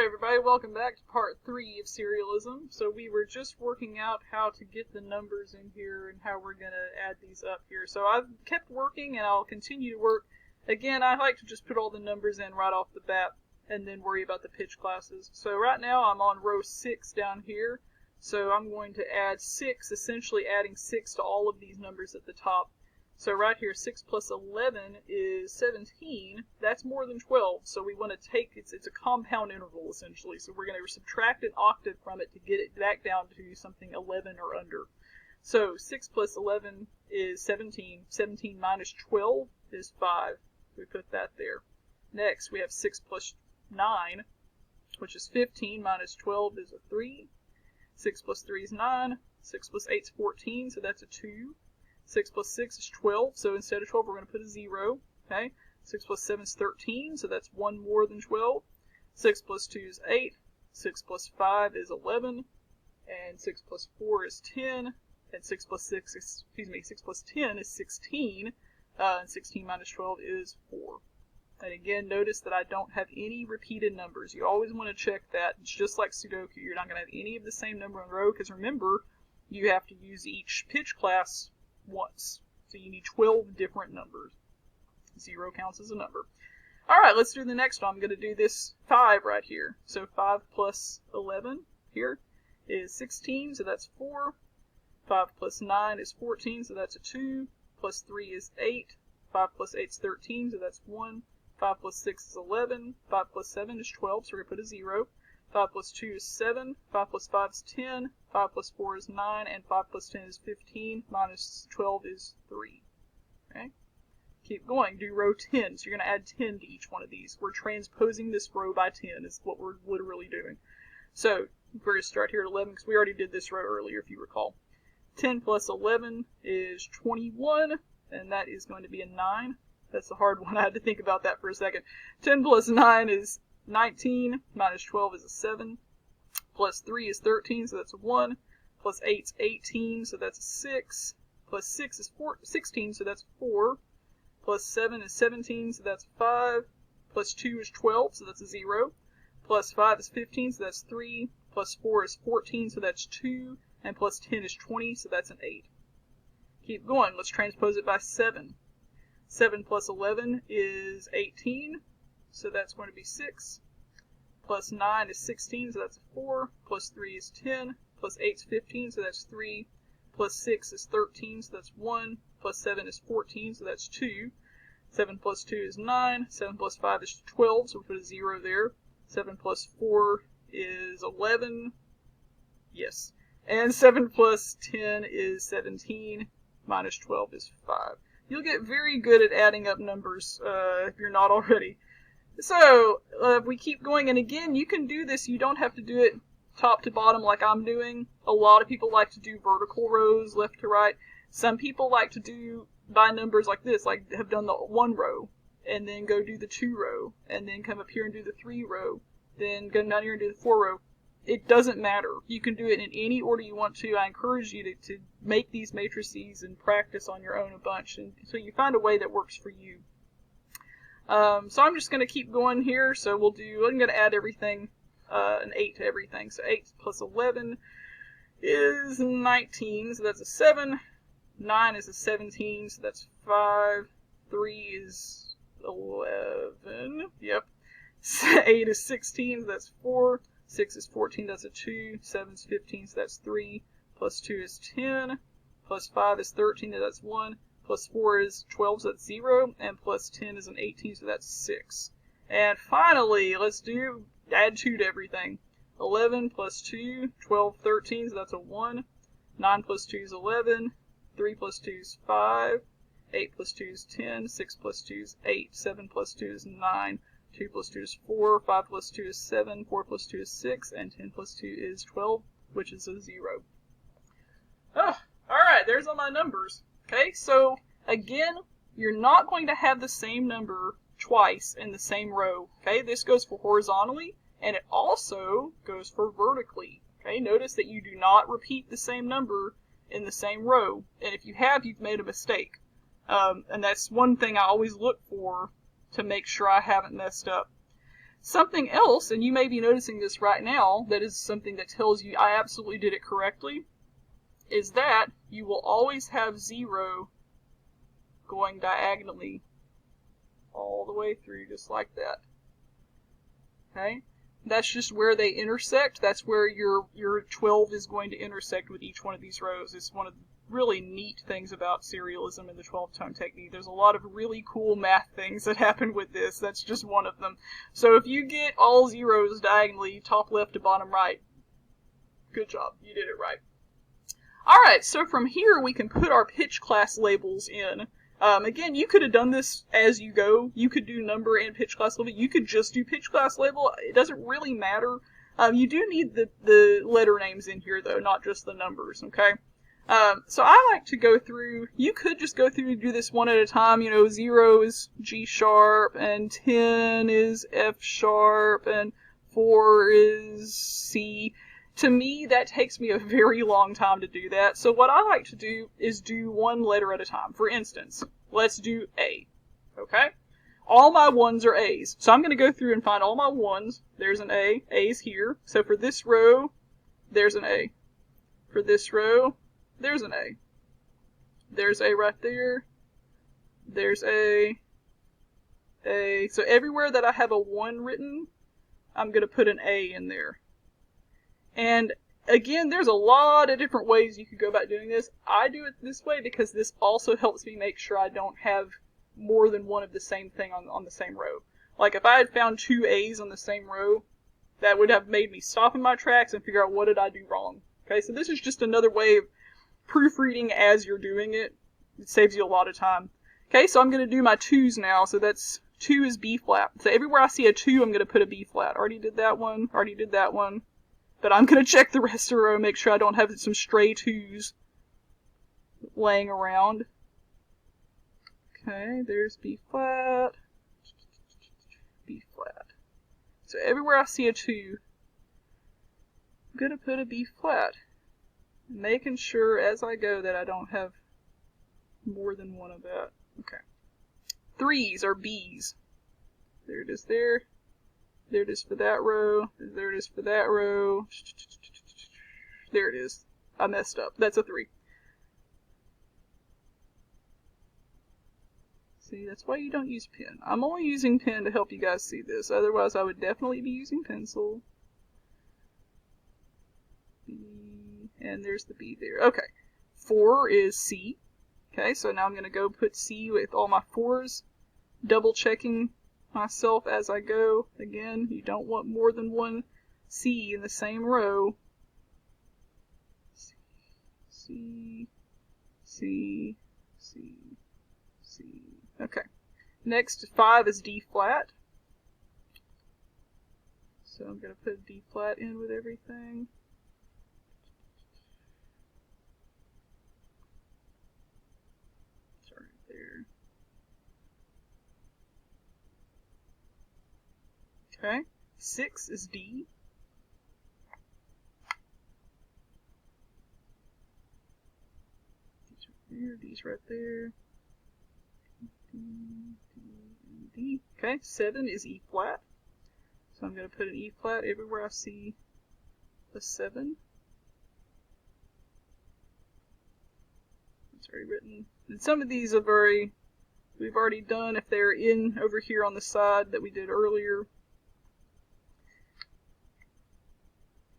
Alright everybody, welcome back to part 3 of Serialism. So we were just working out how to get the numbers in here and how we're going to add these up here. So I've kept working and I'll continue to work. Again, I like to just put all the numbers in right off the bat and then worry about the pitch classes. So right now I'm on row 6 down here. So I'm going to add 6, essentially adding 6 to all of these numbers at the top. So right here, 6 plus 11 is 17. That's more than 12, so we want to take, it's a compound interval, essentially. So we're going to subtract an octave from it to get it back down to something 11 or under. So 6 plus 11 is 17. 17 minus 12 is 5. We put that there. Next, we have 6 plus 9, which is 15, minus 12 is a 3. 6 plus 3 is 9. 6 plus 8 is 14, so that's a 2. 6 plus 6 is 12, so instead of 12 we're going to put a 0, okay? 6 plus 7 is 13, so that's 1 more than 12. 6 plus 2 is 8, 6 plus 5 is 11, and 6 plus 4 is 10, and 6 plus 6 is, 6 plus 10 is 16, and 16 minus 12 is 4. And again, notice that I don't have any repeated numbers. You always want to check that. It's just like Sudoku. You're not going to have any of the same number in a row, because remember, you have to use each pitch class once. So you need 12 different numbers. 0 counts as a number. Alright, let's do the next one. I'm going to do this 5 right here. So 5 plus 11 here is 16, so that's 4. 5 plus 9 is 14, so that's a 2. Plus 3 is 8. 5 plus 8 is 13, so that's 1. 5 plus 6 is 11. 5 plus 7 is 12, so we're going to put a 0. 5 plus 2 is 7, 5 plus 5 is 10, 5 plus 4 is 9, and 5 plus 10 is 15, minus 12 is 3. Okay? Keep going, do row 10, so you're going to add 10 to each one of these. We're transposing this row by 10 is what we're literally doing. So, we're going to start here at 11, because we already did this row earlier, if you recall. 10 plus 11 is 21, and that is going to be a 9. That's a hard one, I had to think about that for a second. 10 plus 9 is 19, minus 12 is a 7, plus 3 is 13, so that's a 1, plus 8 is 18, so that's a 6, plus 6 is 16, so that's 4, plus 7 is 17, so that's 5, plus 2 is 12, so that's a 0, plus 5 is 15, so that's 3, plus 4 is 14, so that's 2, and plus 10 is 20, so that's an 8. Keep going, let's transpose it by 7. 7 plus 11 is 18, so that's going to be 6, plus 9 is 16, so that's a 4, plus 3 is 10, plus 8 is 15, so that's 3, plus 6 is 13, so that's 1, plus 7 is 14, so that's 2, 7 plus 2 is 9, 7 plus 5 is 12, so we put a 0 there, 7 plus 4 is 11, yes, and 7 plus 10 is 17, minus 12 is 5. You'll get very good at adding up numbers if you're not already. So, we keep going, and again, you can do this, you don't have to do it top to bottom like I'm doing. A lot of people like to do vertical rows, left to right. Some people like to do by numbers like this, like have done the 1 row, and then go do the 2 row, and then come up here and do the 3 row, then go down here and do the 4 row. It doesn't matter. You can do it in any order you want to. I encourage you to make these matrices and practice on your own a bunch, and so you find a way that works for you. So I'm just going to keep going here. So I'm going to add everything, an 8 to everything. So 8 plus 11 is 19, so that's a 7. 9 is a 17, so that's 5. 3 is 11, yep. 8 is 16, so that's 4. 6 is 14, that's a 2. 7 is 15, so that's 3. Plus 2 is 10. Plus 5 is 13, so that's 1. Plus 4 is 12, so that's 0. And plus 10 is an 18, so that's 6. And finally, let's add 2 to everything. 11 plus 2, 12, 13, so that's a 1. 9 plus 2 is 11. 3 plus 2 is 5. 8 plus 2 is 10. 6 plus 2 is 8. 7 plus 2 is 9. 2 plus 2 is 4, 5 plus 2 is 7, 4 plus 2 is 6, and 10 plus 2 is 12, which is a 0. Alright, there's all my numbers. Okay, so again, you're not going to have the same number twice in the same row. Okay, this goes for horizontally, and it also goes for vertically. Okay, notice that you do not repeat the same number in the same row, and if you have, you've made a mistake. And that's one thing I always look for to make sure I haven't messed up. Something else, and you may be noticing this right now, that is something that tells you I absolutely did it correctly, is that you will always have 0 going diagonally all the way through, just like that. Okay? That's just where they intersect. That's where your 12 is going to intersect with each one of these rows. It's one of the really neat things about serialism and the 12-tone technique. There's a lot of really cool math things that happen with this. That's just one of them. So if you get all 0s diagonally, top left to bottom right, good job. You did it right. Alright, so from here we can put our pitch class labels in. Again, you could have done this as you go. You could do number and pitch class label. You could just do pitch class label. It doesn't really matter. You do need the letter names in here, though, not just the numbers, okay? So I like to go through, you could just go through and do this one at a time. 0 is G sharp, and 10 is F sharp, and 4 is C. To me, that takes me a very long time to do that. So what I like to do is do one letter at a time. For instance, let's do A. Okay? All my 1s are A's. So I'm going to go through and find all my 1s. There's an A. A's here. So for this row, there's an A. For this row, there's an A. There's A right there. There's A. A. So everywhere that I have a 1 written, I'm going to put an A in there. And again, there's a lot of different ways you could go about doing this. I do it this way because this also helps me make sure I don't have more than one of the same thing on the same row. Like if I had found 2 A's on the same row, that would have made me stop in my tracks and figure out what did I do wrong. Okay, so this is just another way of proofreading as you're doing it. It saves you a lot of time. Okay, so I'm going to do my 2's now. So that's 2 is B flat. So everywhere I see a 2, I'm going to put a B flat. Already did that one. Already did that one. But I'm going to check the rest of the row, make sure I don't have some stray 2's laying around. Okay, there's B flat. B flat. So everywhere I see a 2, I'm going to put a B flat. Making sure as I go that I don't have more than one of that. Okay. 3's are B's. There it is there. There it is for that row. There it is for that row. There it is. I messed up. That's a 3. See, that's why you don't use pen. I'm only using pen to help you guys see this. Otherwise, I would definitely be using pencil. B, and there's the B there. Okay. 4 is C. Okay, so now I'm going to go put C with all my 4's. Double checking myself as I go. Again, you don't want more than one C in the same row. C, C, C, C. Okay. Next, 5 is D flat. So I'm going to put D flat in with everything. Start there. Okay. 6 is D. D's right there. D, D, and D. Okay, 7 is E flat. So I'm going to put an E flat everywhere I see a 7. It's already written. And some of these are we've already done if they're in over here on the side that we did earlier.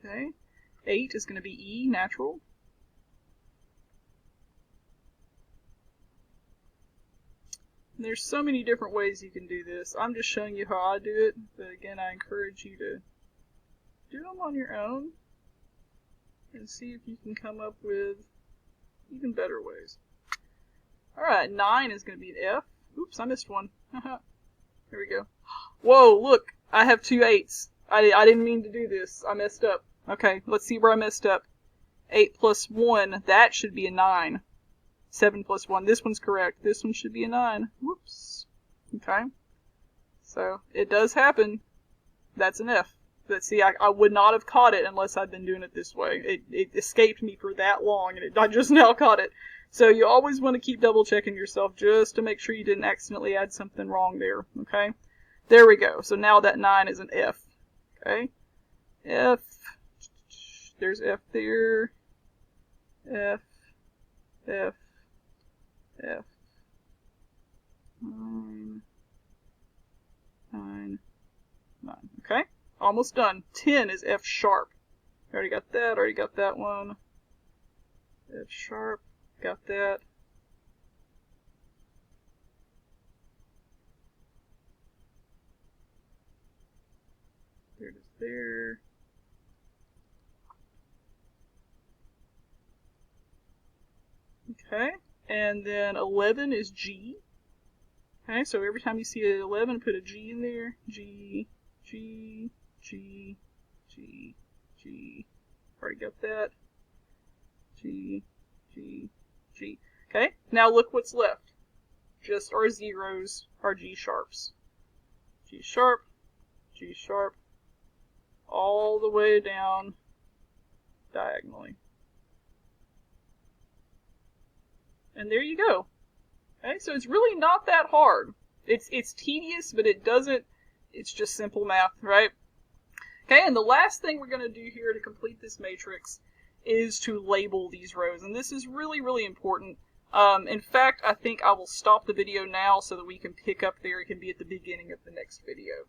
Okay, 8 is going to be E, natural. And there's so many different ways you can do this. I'm just showing you how I do it, but again, I encourage you to do them on your own and see if you can come up with even better ways. Alright, 9 is going to be an F. Oops, I missed one. Here we go. Whoa, look, I have 2 8's. I didn't mean to do this. I messed up. Okay, let's see where I messed up. 8 plus 1, that should be a 9. 7 plus 1, this one's correct. This one should be a 9. Whoops. Okay. So, it does happen. That's an F. But see, I would not have caught it unless I'd been doing it this way. It escaped me for that long, and I just now caught it. So you always want to keep double checking yourself just to make sure you didn't accidentally add something wrong there, okay? There we go. So now that 9 is an F. Okay? F. There's F there. F. F. F. 9. 9. 9. Okay? Almost done. 10 is F sharp. Already got that one. F sharp. Got that. There it is there. Okay, and then 11 is G. Okay, so every time you see an 11, put a G in there. G, G, G, G, G. Already got that. G, G, G. Okay, now look what's left. Just our zeros, our G sharps. G sharp, G sharp, all the way down diagonally. And there you go. Okay, so it's really not that hard. It's tedious, but it's just simple math, right? Okay, and the last thing we're going to do here to complete this matrix is to label these rows. And this is really, really important. In fact, I think I will stop the video now so that we can pick up there. It can be at the beginning of the next video.